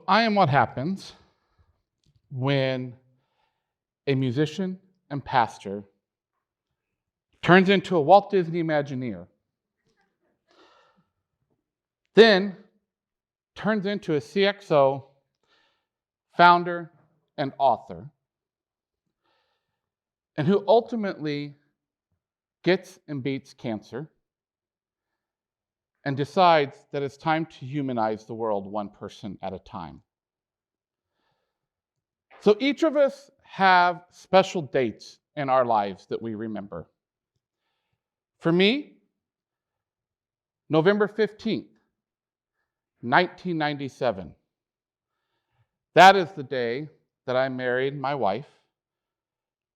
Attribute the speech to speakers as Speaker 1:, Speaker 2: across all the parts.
Speaker 1: I am what happens when a musician and pastor turns into a Walt Disney Imagineer, then turns into a CXO, founder, and author, and who ultimately gets and beats cancer and decides that it's time to humanize the world one person at a time. So each of us have special dates in our lives that we remember. For me, November 15th, 1997. That is the day that I married my wife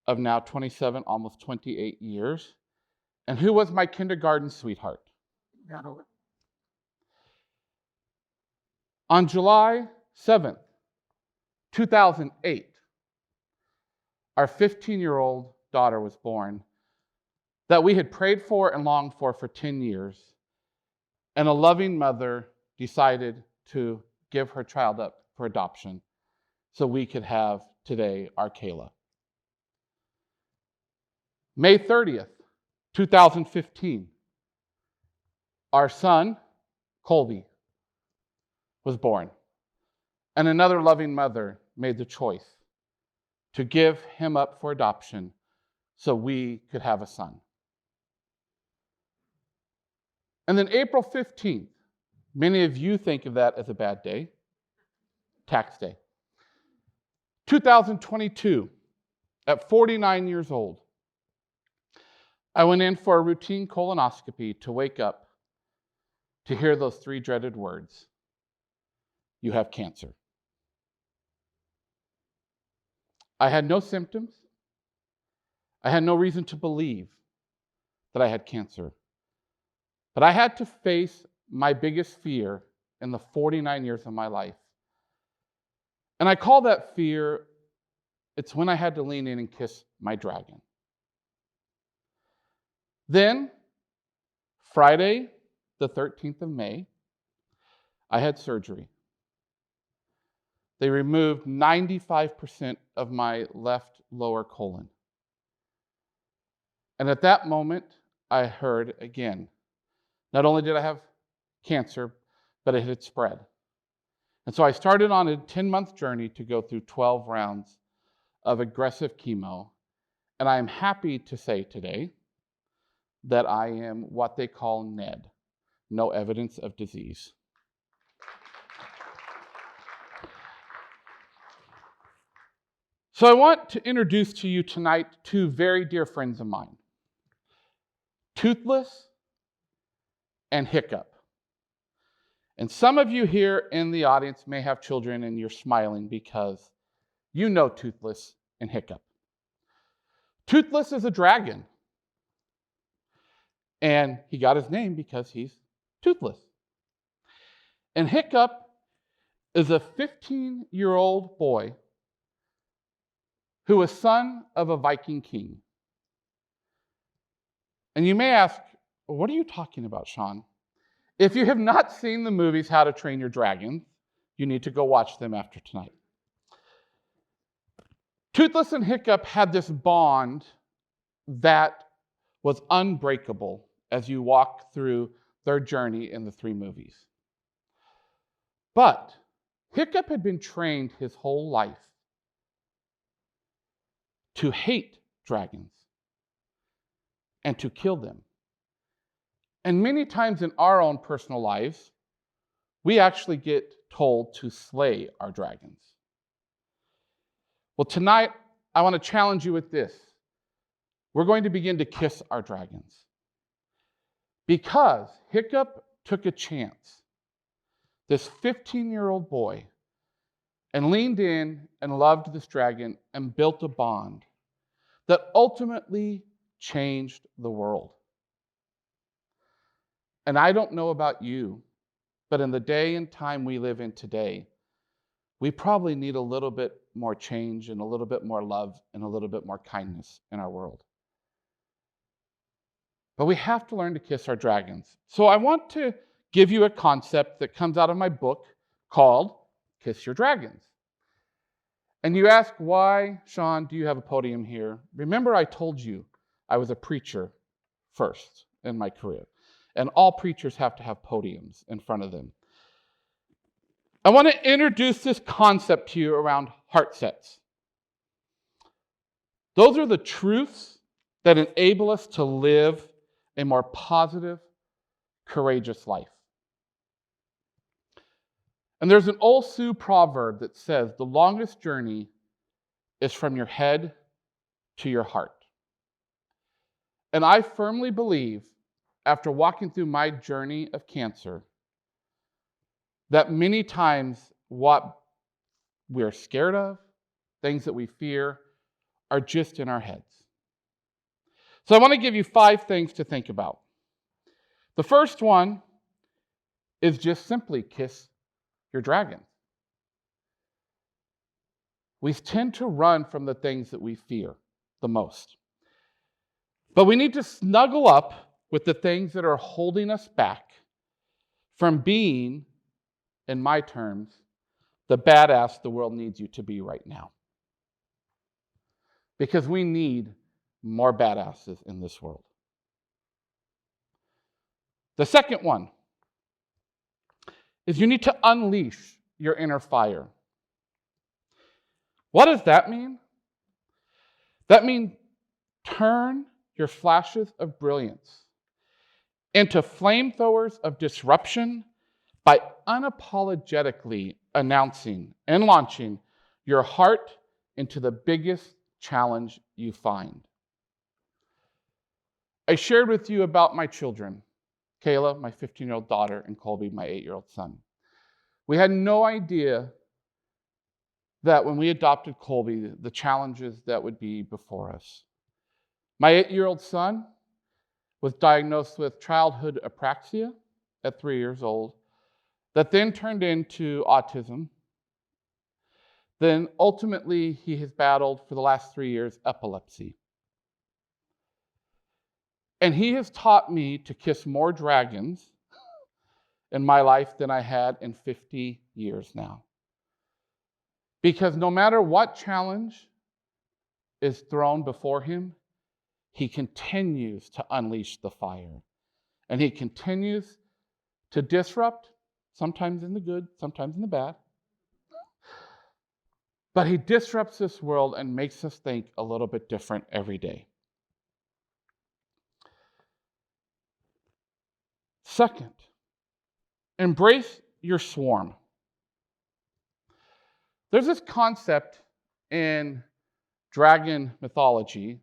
Speaker 1: of now 27, almost 28 years, and who was my kindergarten sweetheart. On July 7th, 2008, our 15-year-old daughter was born that we had prayed for and longed for 10 years, and a loving mother decided to give her child up for adoption so we could have today our Kayla. May 30th, 2015, our son, Colby, was born. And another loving mother made the choice to give him up for adoption so we could have a son. And then April 15th, many of you think of that as a bad day, tax day. 2022, at 49 years old, I went in for a routine colonoscopy to wake up to hear those three dreaded words: you have cancer. I had no symptoms. I had no reason to believe that I had cancer. But I had to face my biggest fear in the 49 years of my life. And I call that fear, it's when I had to lean in and kiss my dragon. Then, Friday, the 13th of May, I had surgery. They removed 95% of my left lower colon. And at that moment, I heard again, not only did I have cancer, but it had spread. And so I started on a 10-month journey to go through 12 rounds of aggressive chemo. And I am happy to say today that I am what they call NED, no evidence of disease. So I want to introduce to you tonight two very dear friends of mine, Toothless and Hiccup. And some of you here in the audience may have children and you're smiling because you know Toothless and Hiccup. Toothless is a dragon. And he got his name because he's toothless. And Hiccup is a 15-year-old boy who was son of a Viking king. And you may ask, what are you talking about, Shawn? If you have not seen the movies How to Train Your Dragon, you need to go watch them after tonight. Toothless and Hiccup had this bond that was unbreakable as you walk through their journey in the three movies. But Hiccup had been trained his whole life to hate dragons and to kill them. And many times in our own personal lives, we actually get told to slay our dragons. Well, tonight, I want to challenge you with this. We're going to begin to kiss our dragons. Because Hiccup took a chance, this 15-year-old boy, and leaned in and loved this dragon and built a bond that ultimately changed the world. And I don't know about you, but in the day and time we live in today, we probably need a little bit more change and a little bit more love and a little bit more kindness in our world. But we have to learn to kiss our dragons. So I want to give you a concept that comes out of my book called kiss your dragons. And you ask, why, Shawn, do you have a podium here? Remember, I told you I was a preacher first in my career. And all preachers have to have podiums in front of them. I want to introduce this concept to you around heart sets. Those are the truths that enable us to live a more positive, courageous life. And there's an old Sioux proverb that says, the longest journey is from your head to your heart. And I firmly believe, after walking through my journey of cancer, that many times what we're scared of, things that we fear, are just in our heads. So I want to give you 5 things to think about. The first one is just simply kiss your dragon. We tend to run from the things that we fear the most. But we need to snuggle up with the things that are holding us back from being, in my terms, the badass the world needs you to be right now. Because we need more badasses in this world. The second one is you need to unleash your inner fire. What does that mean? That means turn your flashes of brilliance into flamethrowers of disruption by unapologetically announcing and launching your heart into the biggest challenge you find. I shared with you about my children, Kayla, my 15-year-old daughter, and Colby, my 8-year-old son. We had no idea that when we adopted Colby, the challenges that would be before us. My 8-year-old son was diagnosed with childhood apraxia at 3 years old, that then turned into autism. Then ultimately, he has battled for the last 3 years epilepsy. And he has taught me to kiss more dragons in my life than I had in 50 years now. Because no matter what challenge is thrown before him, he continues to unleash the fire. And he continues to disrupt, sometimes in the good, sometimes in the bad. But he disrupts this world and makes us think a little bit different every day. Second, embrace your swarm. There's this concept in dragon mythology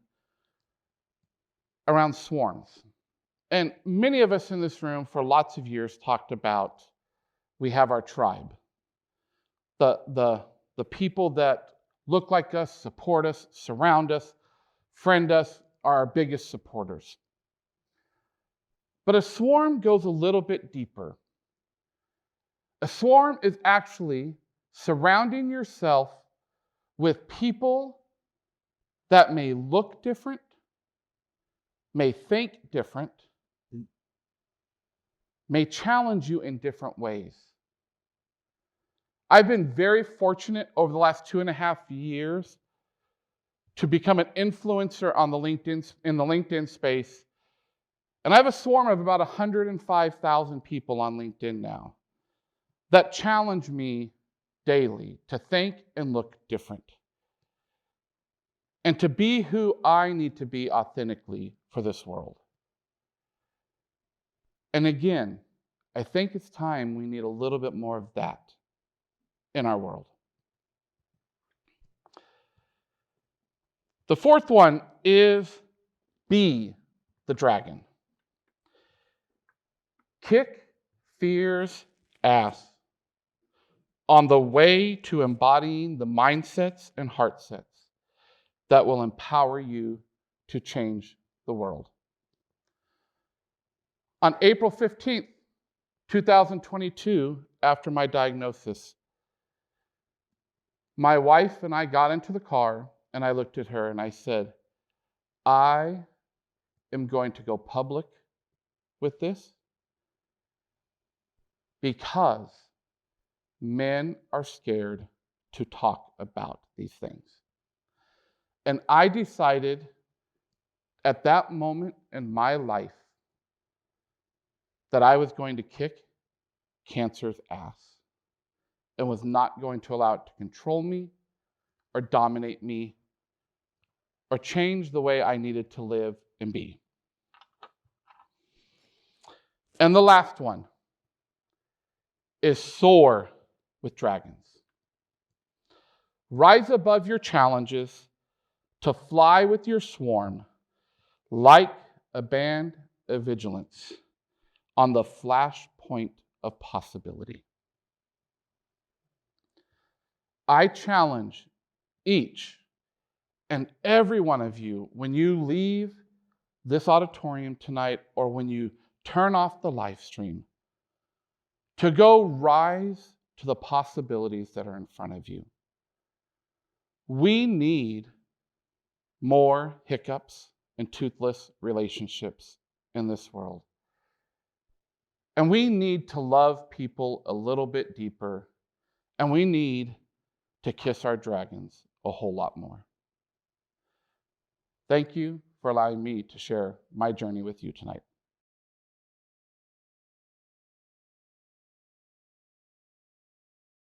Speaker 1: around swarms. And many of us in this room for lots of years talked about we have our tribe. The people that look like us, support us, surround us, friend us, are our biggest supporters. But a swarm goes a little bit deeper. A swarm is actually surrounding yourself with people that may look different, may think different, may challenge you in different ways. I've been very fortunate over the last 2.5 years to become an influencer on in the LinkedIn space. And I have a swarm of about 105,000 people on LinkedIn now that challenge me daily to think and look different and to be who I need to be authentically for this world. And again, I think it's time we need a little bit more of that in our world. The fourth one is be the dragon. Kick fear's ass on the way to embodying the mindsets and heart sets that will empower you to change the world. On April 15th, 2022, after my diagnosis, my wife and I got into the car and I looked at her and I said, I am going to go public with this because Men are scared to talk about these things. And I decided at that moment in my life that I was going to kick cancer's ass and was not going to allow it to control me or dominate me or change the way I needed to live and be. And the last one is soar with dragons. Rise above your challenges to fly with your swarm like a band of vigilance on the flashpoint of possibility. I challenge each and every one of you, when you leave this auditorium tonight or when you turn off the live stream, to go rise to the possibilities that are in front of you. We need more hiccups and toothless relationships in this world. And we need to love people a little bit deeper, and we need to kiss our dragons a whole lot more. Thank you for allowing me to share my journey with you tonight.